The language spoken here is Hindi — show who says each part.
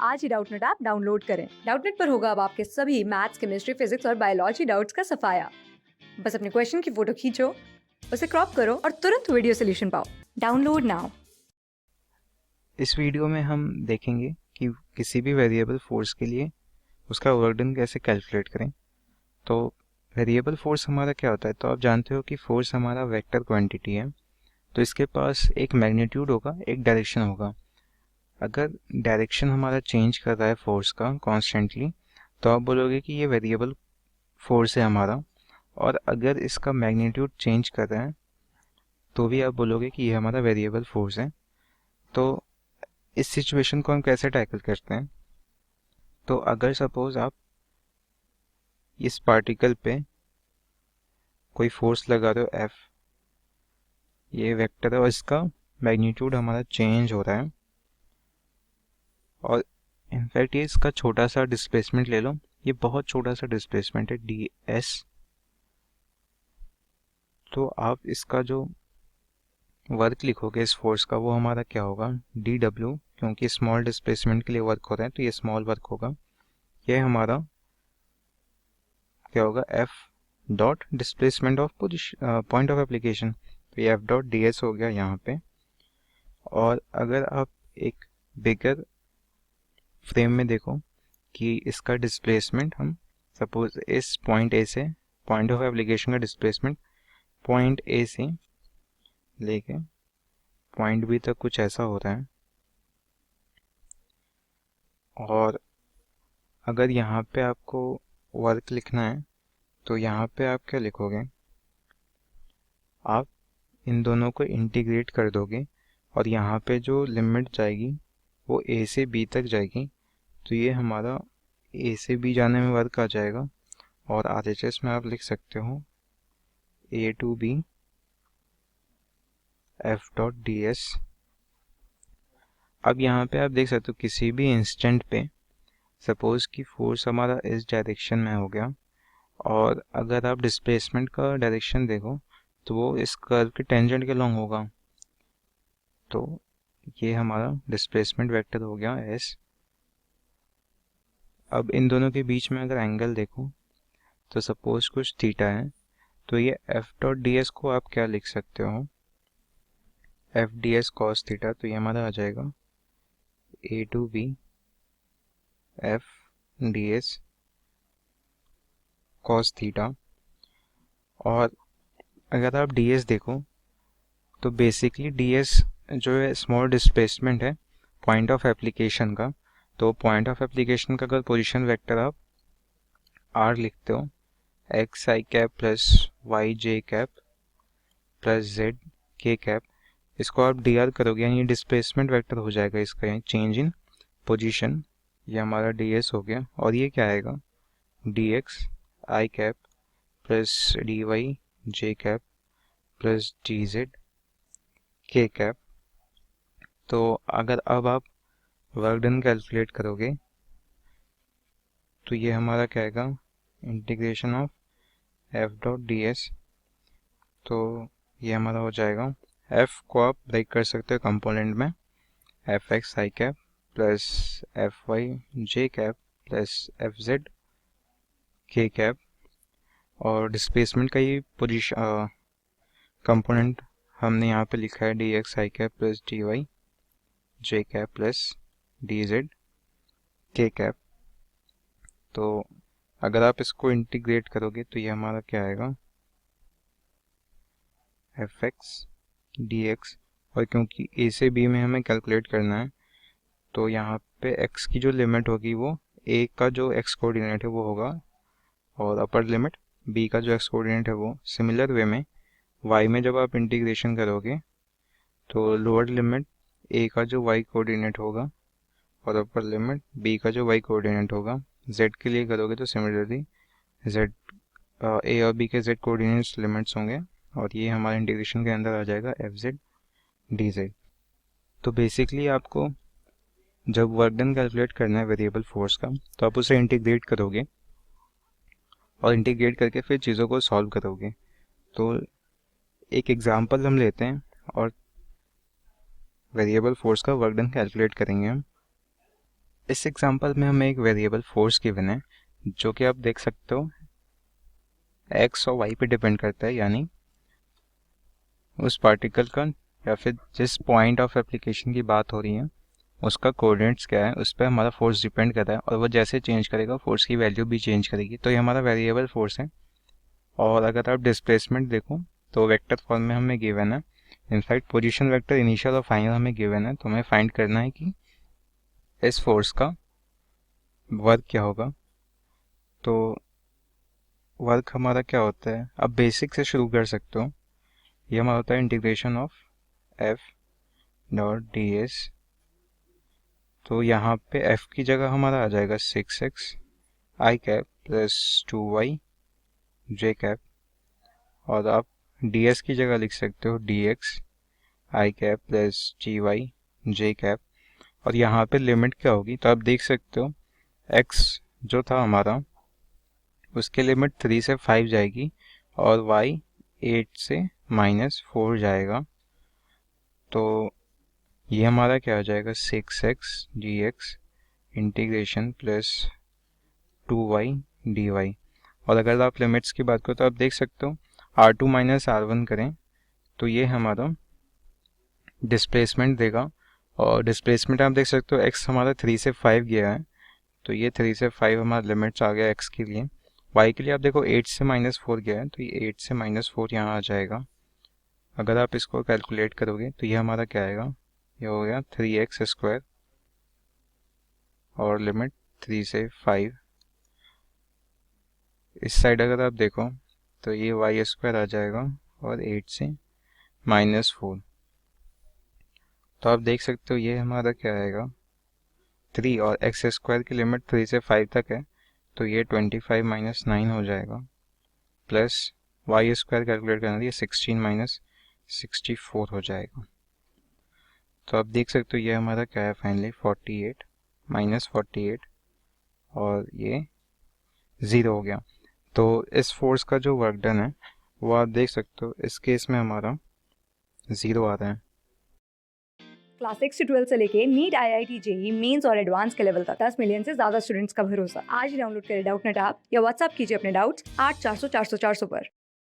Speaker 1: आज ही डाउटनेट ऐप डाउनलोड करें। डाउटनेट पर होगा अब आपके सभी मैथ्स, केमिस्ट्री, फिजिक्स और बायोलॉजी डाउट्स का सफाया। बस अपने क्वेश्चन की फोटो खींचो, उसे क्रॉप करो और तुरंत वीडियो सोल्यूशन पाओ। Download now.
Speaker 2: इस वीडियो में हम देखेंगे कि किसी भी वेरिएबल फोर्स के लिए उसका वर्क डन कैसे कैलकुलेट करें। तो वेरिएबल फोर्स हमारा क्या होता है, तो आप जानते हो कि फोर्स हमारा वेक्टर क्वांटिटी है। तो इसके पास एक मैग्नीट्यूड होगा, एक डायरेक्शन होगा। अगर डायरेक्शन हमारा चेंज कर रहा है फोर्स का कॉन्स्टेंटली, तो आप बोलोगे कि ये वेरिएबल फोर्स है हमारा। और अगर इसका मैग्नीट्यूड चेंज कर रहा है तो भी आप बोलोगे कि ये हमारा वेरिएबल फोर्स है। तो इस सिचुएशन को हम कैसे टैकल करते हैं, तो अगर सपोज आप इस पार्टिकल पे कोई फोर्स लगा रहे हो F, ये वेक्टर है और इसका मैग्नीट्यूड हमारा चेंज हो रहा है, और इनफैक्ट ये इसका छोटा सा डिस्प्लेसमेंट ले लो, ये बहुत छोटा सा डिस्प्लेसमेंट है ds। तो आप इसका जो वर्क लिखोगे इस फोर्स का, वो हमारा क्या होगा, dw, क्योंकि स्मॉल डिस्प्लेसमेंट के लिए वर्क हो रहा है तो ये स्मॉल वर्क होगा। ये हमारा क्या होगा, F dot displacement of position point of application, तो ये F डॉट ds हो गया यहाँ पे। और अगर आप एक बिगर फ्रेम में देखो कि इसका डिस्प्लेसमेंट, हम सपोज इस पॉइंट ए से, पॉइंट ऑफ एप्लीकेशन का डिस्प्लेसमेंट पॉइंट ए से लेके पॉइंट बी तक कुछ ऐसा हो रहा है। और अगर यहाँ पे आपको वर्क लिखना है तो यहाँ पे आप क्या लिखोगे, आप इन दोनों को इंटीग्रेट कर दोगे और यहाँ पे जो लिमिट जाएगी वो ए से बी तक जाएगी। तो ये हमारा ए से बी जाने में वर्क आ जाएगा, और RHS में आप लिख सकते हो A to B F dot D S. अब यहाँ पे आप देख सकते हो किसी भी इंस्टेंट पे सपोज कि फोर्स हमारा इस डायरेक्शन में हो गया, और अगर आप डिस्प्लेसमेंट का डायरेक्शन देखो तो वो इस कर्व के टेंजेंट के लॉन्ग होगा। तो ये हमारा डिस्प्लेसमेंट वेक्टर हो गया S। अब इन दोनों के बीच में अगर एंगल देखो तो सपोज कुछ थीटा है, तो ये F डॉट डी एस को आप क्या लिख सकते हो, F D S cos theta. तो ये हमारा आ जाएगा A to B F D S cos theta. और अगर आप डी एस देखो तो बेसिकली डी एस जो है स्मॉल डिस्प्लेसमेंट है पॉइंट ऑफ एप्लीकेशन का। तो पॉइंट ऑफ एप्लीकेशन का अगर पोजीशन वेक्टर आप आर लिखते हो, एक्स आई कैप प्लस वाई जे कैप प्लस जेड के कैप, इसको आप डी आर करोगे यानी डिस्प्लेसमेंट वेक्टर हो जाएगा इसका, यानी चेंज इन पोजीशन। ये हमारा डी एस हो गया, और ये क्या आएगा, डी एक्स आई कैप प्लस डी वाई जे कैप प्लस डी जेड के कैप। तो अगर अब आप वर्क डन कैलकुलेट करोगे तो ये हमारा क्या आएगा, integration of F dot D S. तो ये हमारा हो जाएगा, एफ को आप ब्रेक कर सकते हो कंपोनेंट में, एफ एक्स आई कैप प्लस एफ वाई जे कैप प्लस एफ जेड के कैप। और डिस्प्लेसमेंट का ये पोजिशन कंपोनेंट हमने यहाँ पे लिखा है डी एक्स आई कैप प्लस डी वाई जे कैप प्लस डी जेड के कैप। तो अगर आप इसको इंटीग्रेट करोगे तो ये हमारा क्या आएगा, एफ एक्स डी एक्स। और क्योंकि ए से बी में हमें कैलकुलेट करना है तो यहाँ पे एक्स की जो लिमिट होगी वो ए का जो एक्स कोऑर्डिनेट है वो होगा, और अपर लिमिट बी का जो एक्स कोऑर्डिनेट है वो। सिमिलर वे में वाई में जब आप इंटीग्रेशन करोगे तो लोअर लिमिट ए का जो वाई कोऑर्डिनेट होगा और अपर लिमिट बी का जो वाई कोऑर्डिनेट होगा। जेड के लिए करोगे तो सिमिलरली जेड ए और बी के जेड कोऑर्डिनेट्स लिमिट्स होंगे, और ये हमारे इंटीग्रेशन के अंदर आ जाएगा एफ जेड डी जेड। तो बेसिकली आपको जब वर्क डन कैलकुलेट करना है वेरिएबल फोर्स का, तो आप उसे इंटीग्रेट करोगे और इंटीग्रेट करके फिर चीज़ों को सॉल्व करोगे। तो एक एग्जांपल हम लेते हैं और वेरिएबल फोर्स का वर्क डन कैलकुलेट करेंगे हम। इस एग्जांपल में हमें एक वेरिएबल फोर्स गिवन है जो कि आप देख सकते हो एक्स और वाई पे डिपेंड करता है, यानी उस पार्टिकल का या फिर जिस पॉइंट ऑफ एप्लीकेशन की बात हो रही है उसका कोऑर्डिनेट्स क्या है, उस पर हमारा फोर्स डिपेंड कर रहा है और वो जैसे चेंज करेगा फोर्स की वैल्यू भी चेंज करेगी। तो ये हमारा वेरिएबल फोर्स है। और अगर आप डिस्प्लेसमेंट देखो तो वेक्टर फॉर्म में हमें गिवन है, इनफैक्ट पोजीशन वेक्टर इनिशियल और फाइनल हमें गिवन है। तो हमें फाइंड करना है कि इस फोर्स का वर्क क्या होगा। तो वर्क हमारा क्या होता है, अब बेसिक से शुरू कर सकते हो। ये हमारा होता है integration of F dot D S. तो यहाँ पे एफ की जगह हमारा आ जाएगा 6x आई कैप प्लस 2y जे कैप, और आप डी एस की जगह लिख सकते हो dx आई कैप प्लस gy जे कैप। और यहाँ पे लिमिट क्या होगी, तो आप देख सकते हो x जो था हमारा उसके लिमिट 3 से 5 जाएगी और y 8 से -4 जाएगा। तो ये हमारा क्या आ जाएगा 6x dx integration plus 2y dy। और अगर आप लिमिट्स की बात करो तो आप देख सकते हो r2 माइनस r1 करें तो ये हमारा डिस्प्लेसमेंट देगा। और डिस्प्लेसमेंट आप देख सकते हो x हमारा 3 से 5 गया है, तो ये 3 से 5 हमारा लिमिट्स आ गया x के लिए। y के लिए आप देखो 8 से -4 गया है, तो ये 8 से -4 यहाँ आ जाएगा। अगर आप इसको कैलकुलेट करोगे तो ये हमारा क्या आएगा, ये हो गया 3x² और लिमिट 3 से 5। इस साइड अगर आप देखो तो ये y² आ जाएगा और 8 से -4। तो आप देख सकते हो ये हमारा क्या आएगा 3, और x² की लिमिट 3 से 5 तक है, तो ये 25 - 9 हो जाएगा, प्लस y² कैलकुलेट करना है 16 - 64 हो जाएगा। तो आप देख सकते हो ये हमारा क्या है फाइनली 48 -48 और ये 0 हो गया। तो इस फोर्स का जो वर्क डन है वो आप देख सकते हो इस केस में हमारा 0 आ रहा है।
Speaker 1: क्लास 6 से 12 से लेके नीट IIT JEE मेंस और एडवांस के लेवल तक 10 मिलियन से ज्यादा स्टूडेंट्स का भरोसा। आज ही डाउनलोड करें डाउटनेट ऐप या व्हाट्सएप कीजिए अपने डाउट्स 8400 400 400 पर।